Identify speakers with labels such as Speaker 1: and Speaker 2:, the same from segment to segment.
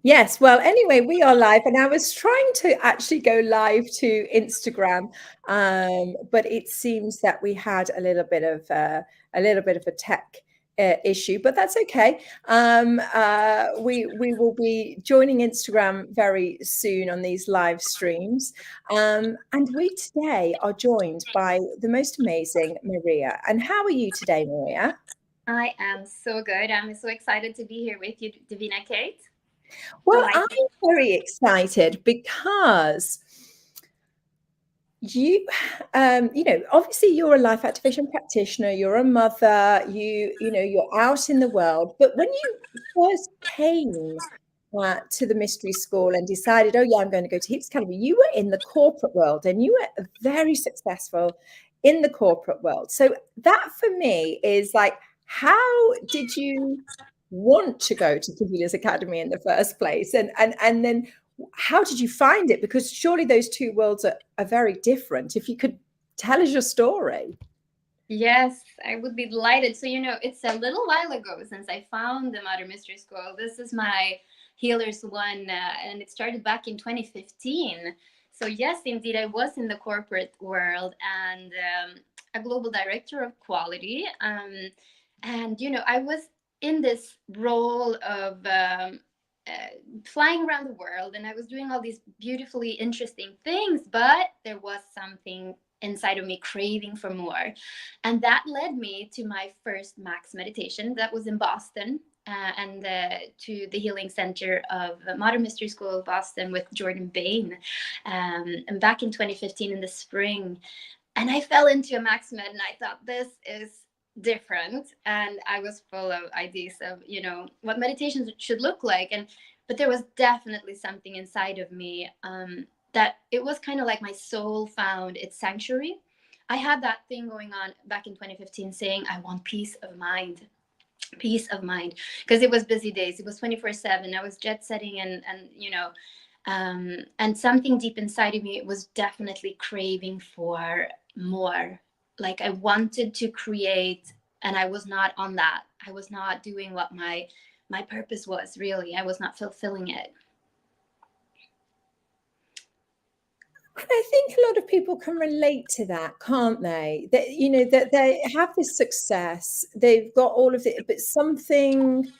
Speaker 1: Yes. Well, anyway, we are live, and I was trying to actually go live to Instagram, but it seems that we had a little bit of a tech issue, but that's okay. We will be joining Instagram very soon on these live streams, and we today are joined by the most amazing Maria. And how are you today, Maria?
Speaker 2: I am so good. I'm so excited to be here with you, Davina Kate.
Speaker 1: Well, I'm
Speaker 2: Delighted.
Speaker 1: very excited because you obviously you're a life activation practitioner, you're a mother, you're out in the world, but when you first came to the mystery school and decided, oh yeah, I'm going to go to Heaps Academy, you were in the corporate world and you were very successful in the corporate world. So that for me is like, how did you want to go to the Healers Academy in the first place, and then how did you find it? Because surely those two worlds are very different. If you could tell us your story.
Speaker 2: Yes, I would be delighted. So, it's a little while ago since I found the Modern Mystery School. This is my Healers One, and it started back in 2015. So, yes, indeed, I was in the corporate world and a global director of quality. And I was in this role of flying around the world, and I was doing all these beautifully interesting things, but there was something inside of me craving for more. And that led me to my first max meditation that was in Boston. And to the Healing Center of Modern Mystery School of Boston with Jordan Bain, and back in 2015 in the spring. And I fell into a max med, and I thought, this is different. And I was full of ideas of what meditations should look like. And but there was definitely something inside of me, that it was kind of like my soul found its sanctuary. I had that thing going on back in 2015 saying, I want peace of mind. Peace of mind, because it was busy days. It was 24/7. I was jet setting, and something deep inside of me was definitely craving for more. Like I wanted to create, and I was not on that. I was not doing what my purpose was. Really, I was not fulfilling it.
Speaker 1: And I think a lot of people can relate to that, can't they? That they have this success, they've got all of it, but something's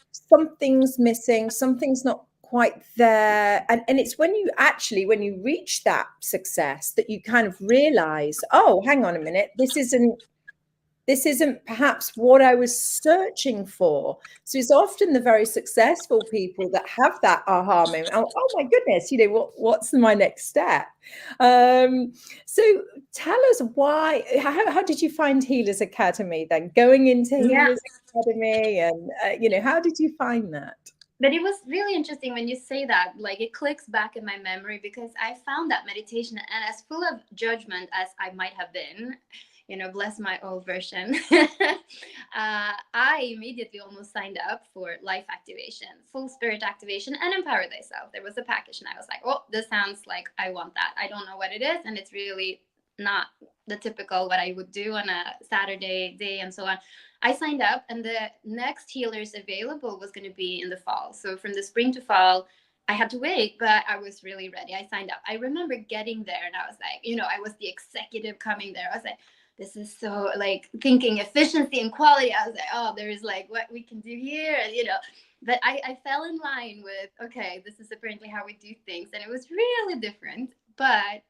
Speaker 1: missing, something's not quite there. And it's when you reach that success that you kind of realize, oh, hang on a minute, this isn't perhaps what I was searching for. So it's often the very successful people that have that aha moment. Oh my goodness, what's my next step? So tell us why, how did you find Healers Academy then? Going into
Speaker 2: Yeah.
Speaker 1: Healers Academy, and how did you find that?
Speaker 2: But it was really interesting when you say that. Like it clicks back in my memory because I found that meditation, and as full of judgment as I might have been, bless my old version, I immediately almost signed up for life activation, full spirit activation, and empower thyself. There was a package, and I was like, oh, this sounds like I want that. I don't know what it is, and it's really not the typical what I would do on a Saturday day and so on. I signed up, and the next healers available was going to be in the fall. So from the spring to fall, I had to wait, but I was really ready. I signed up. I remember getting there, and I was like, I was the executive coming there. I was like, this is so like thinking efficiency and quality. I was like, oh, there is like what we can do here, and. But I fell in line with, okay, this is apparently how we do things, and it was really different. But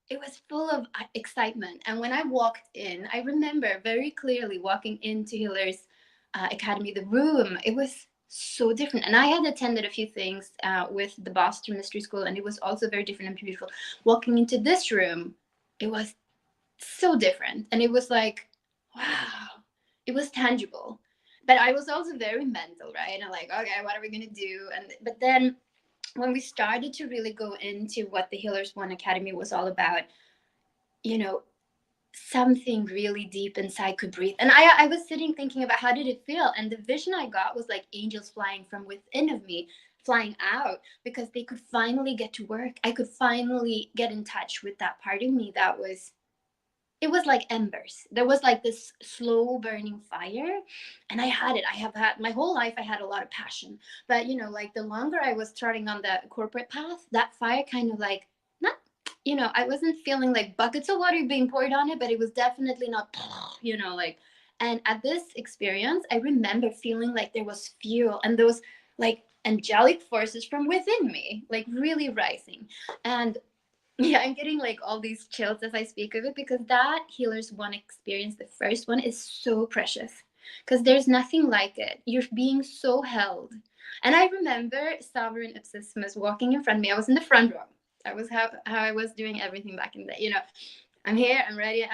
Speaker 2: it was full of excitement. And when I walked in, I remember very clearly walking into Hiller's Academy, the room, it was so different. And I had attended a few things with the Boston Mystery School, and it was also very different and beautiful. Walking into this room, it was so different. And it was like, wow, it was tangible. But I was also very mental, right? And I'm like, okay, what are we going to do? But then when we started to really go into what the Healers One Academy was all about, you know, something really deep inside could breathe. And I was sitting thinking about how did it feel? And the vision I got was like angels flying from within of me, flying out, because they could finally get to work. I could finally get in touch with that part of me that was it was like embers. There was like this slow burning fire, and I had it. I have had my whole life. I had a lot of passion, but like the longer I was starting on the corporate path, that fire kind of like not. I wasn't feeling like buckets of water being poured on it, but it was definitely not, like. And at this experience, I remember feeling like there was fuel and those like angelic forces from within me, like really rising. And yeah, I'm getting like all these chills as I speak of it, because that Healers One experience, the first one, is so precious because there's nothing like it. You're being so held. And I remember Sovereign Ipsissimus walking in front of me. I was in the front row. That was how I was doing everything back in the day. I'm here, I'm ready,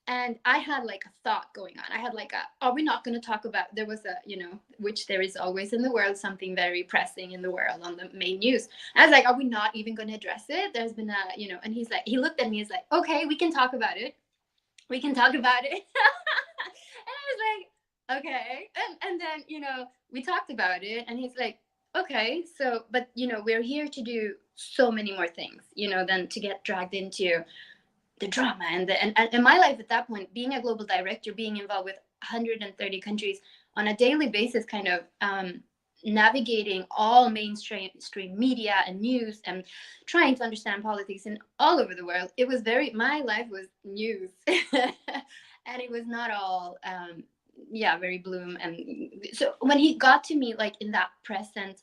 Speaker 2: and I had like a thought going on. I had like are we not going to talk about, there was a, which there is always in the world, something very pressing in the world on the main news. I was like, are we not even going to address it? There's been and he's like, he looked at me, he's like, okay, we can talk about it. We can talk about it. And I was like, okay. And then, we talked about it, and he's like, okay, so, but, we're here to do so many more things, than to get dragged into the drama and my life at that point, being a global director, being involved with 130 countries on a daily basis, kind of navigating all mainstream media and news and trying to understand politics in all over the world. It was my life was news. And it was not all very bloom. And so when he got to me like in that present,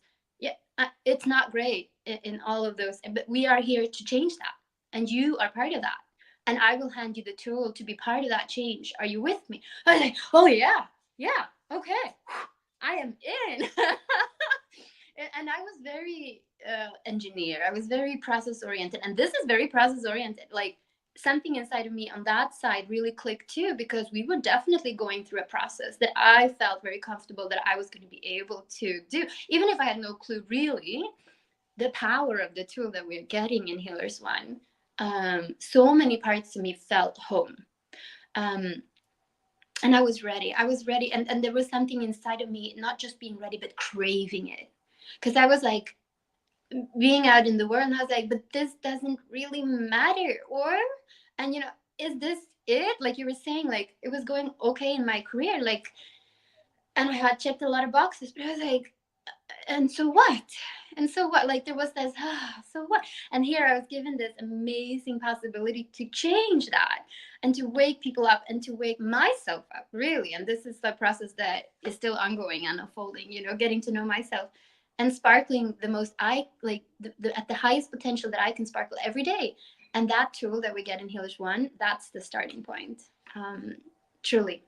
Speaker 2: it's not great in all of those, but we are here to change that, and you are part of that, and I will hand you the tool to be part of that change. Are you with me? I was like, oh yeah, okay, I am in. And I was very engineer. I was very process oriented, and this is very process oriented. Like something inside of me on that side really clicked too, because we were definitely going through a process that I felt very comfortable that I was going to be able to do, even if I had no clue really the power of the tool that we're getting in Healers One. So many parts of me felt home. And I was ready. And there was something inside of me, not just being ready, but craving it. Because I was like, being out in the world, and I was like, but this doesn't really matter. And is this it? Like you were saying, like it was going okay in my career, like, and I had checked a lot of boxes, but I was like, and so what? Like there was this so what? And here I was given this amazing possibility to change that, and to wake people up, and to wake myself up, really. And this is a process that is still ongoing and unfolding, getting to know myself and sparkling the most, I like at the highest potential that I can sparkle every day. And that tool that we get in Healers One, that's the starting point, truly.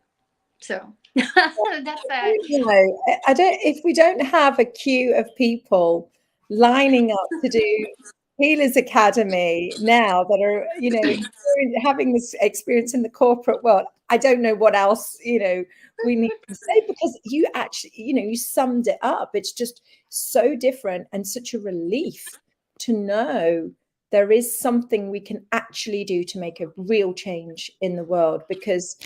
Speaker 2: So that's
Speaker 1: I don't, if we don't have a queue of people lining up to do Healers Academy now that are, having this experience in the corporate world, I don't know what else, we need to say, because you actually, you summed it up. It's just so different and such a relief to know there is something we can actually do to make a real change in the world, because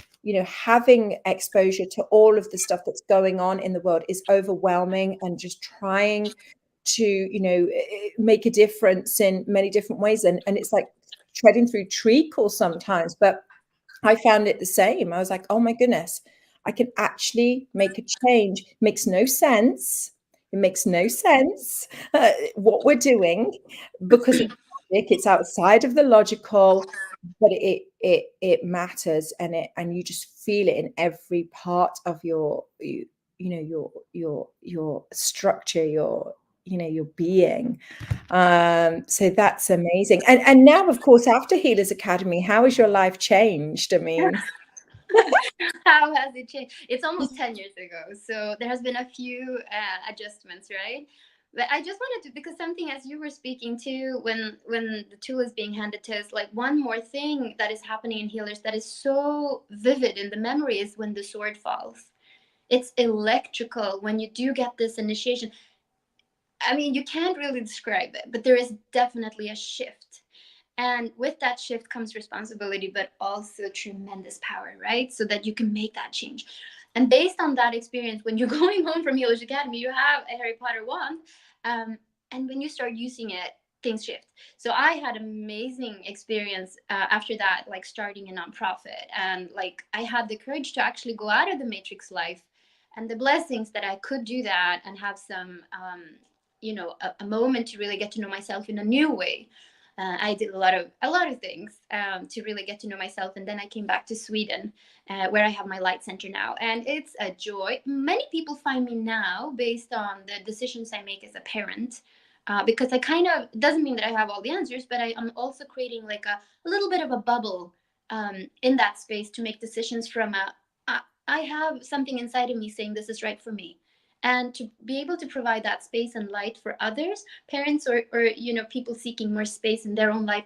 Speaker 1: having exposure to all of the stuff that's going on in the world is overwhelming, and just trying to make a difference in many different ways, and it's like treading through treacle sometimes. But I found it the same. I was like, oh my goodness, I can actually make a change. It makes no sense. It makes no sense what we're doing, because it's outside of the logical, but it matters, and you just feel it in every part of your structure, your being. So that's amazing. And now, of course, after Healers Academy, how has your life changed? I mean,
Speaker 2: how has it changed? It's almost 10 years ago, so there has been a few adjustments, right? But I just wanted to, because something, as you were speaking to, when the tool is being handed to us, like one more thing that is happening in Healers that is so vivid in the memory is when the sword falls. It's electrical when you do get this initiation. I mean, you can't really describe it, but there is definitely a shift. And with that shift comes responsibility, but also tremendous power, right? So that you can make that change. And based on that experience, when you're going home from Healers Academy, you have a Harry Potter wand. And when you start using it, things shift. So I had amazing experience after that, like starting a nonprofit, and like I had the courage to actually go out of the matrix life, and the blessings that I could do that and have some a moment to really get to know myself in a new way. I did a lot of things to really get to know myself, and then I came back to Sweden, where I have my light center now, and it's a joy. Many people find me now based on the decisions I make as a parent, because I kind of, doesn't mean that I have all the answers, but I am also creating like a little bit of a bubble in that space to make decisions from I have something inside of me saying this is right for me, and to be able to provide that space and light for others, parents or people seeking more space in their own life.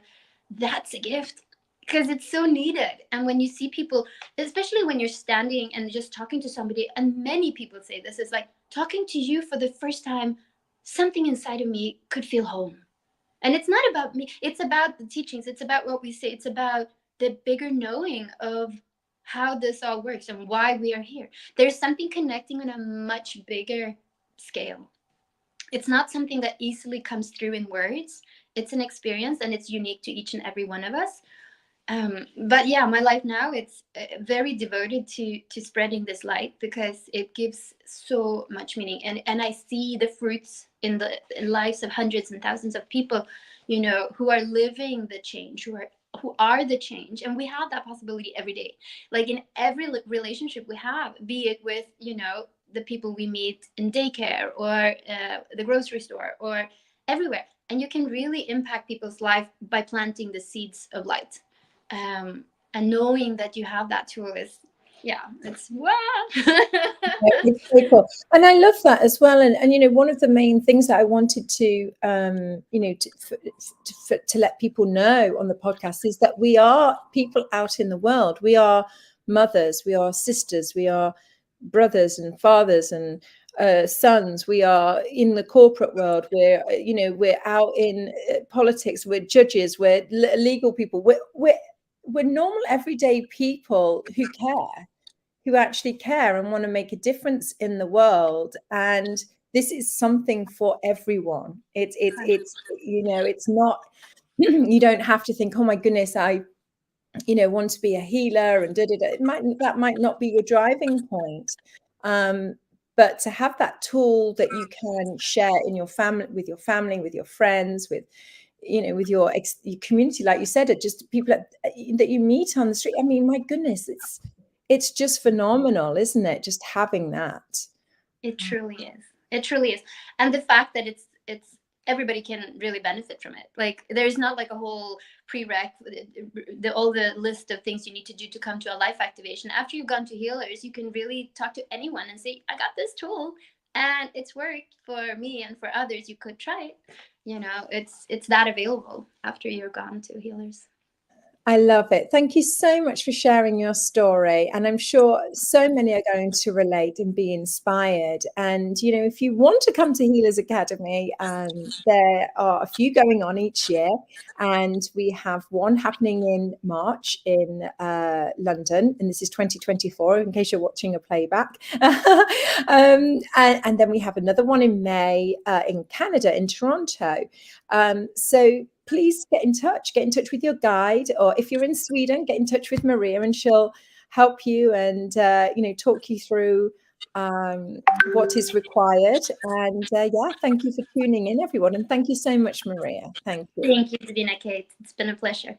Speaker 2: That's a gift, because it's so needed. And when you see people, especially when you're standing and just talking to somebody, and many people say this, is like talking to you for the first time, something inside of me could feel home. And it's not about me, it's about the teachings, it's about what we say, it's about the bigger knowing of how this all works and why we are here. There's something connecting on a much bigger scale. It's not something that easily comes through in words. It's an experience, and it's unique to each and every one of us. But yeah, my life now, it's very devoted to spreading this light, because it gives so much meaning, and I see the fruits in the lives of hundreds and thousands of people, who are living the change, who are the change. And we have that possibility every day, like in every relationship we have, be it with the people we meet in daycare, or the grocery store, or everywhere. And you can really impact people's life by planting the seeds of light. And knowing that you have that tool is, yeah, it's wow.
Speaker 1: It's so cool. And I love that as well. And one of the main things that I wanted to to let people know on the podcast is that we are people out in the world. We are mothers, we are sisters, we are brothers and fathers and sons. We are in the corporate world. We're out in politics. We're judges. We're legal people. We're normal, everyday people who actually care and want to make a difference in the world. And this is something for everyone. It's not, you don't have to think, oh my goodness, I want to be a healer and that might not be your driving point. But to have that tool that you can share in your family, with your friends, with your community, like you said, just people that you meet on the street. I mean, my goodness, it's just phenomenal, isn't it? Just having that.
Speaker 2: It truly is. It truly is. And the fact that it's everybody can really benefit from it. Like there's not like a whole prereq, all the list of things you need to do to come to a life activation. After you've gone to healers, you can really talk to anyone and say, I got this tool and it's worked for me and for others. You could try it. It's that available after you're gone to healers.
Speaker 1: I love it. Thank you so much for sharing your story. And I'm sure so many are going to relate and be inspired. And, if you want to come to Healers Academy, there are a few going on each year. And we have one happening in March in London. And this is 2024, in case you're watching a playback. And then we have another one in May in Canada, in Toronto. So please get in touch with your guide, or if you're in Sweden, get in touch with Maria and she'll help you and talk you through what is required. And thank you for tuning in, everyone, and thank you so much, Maria. Thank you.
Speaker 2: Thank you, Sabina Kate. It's been a pleasure.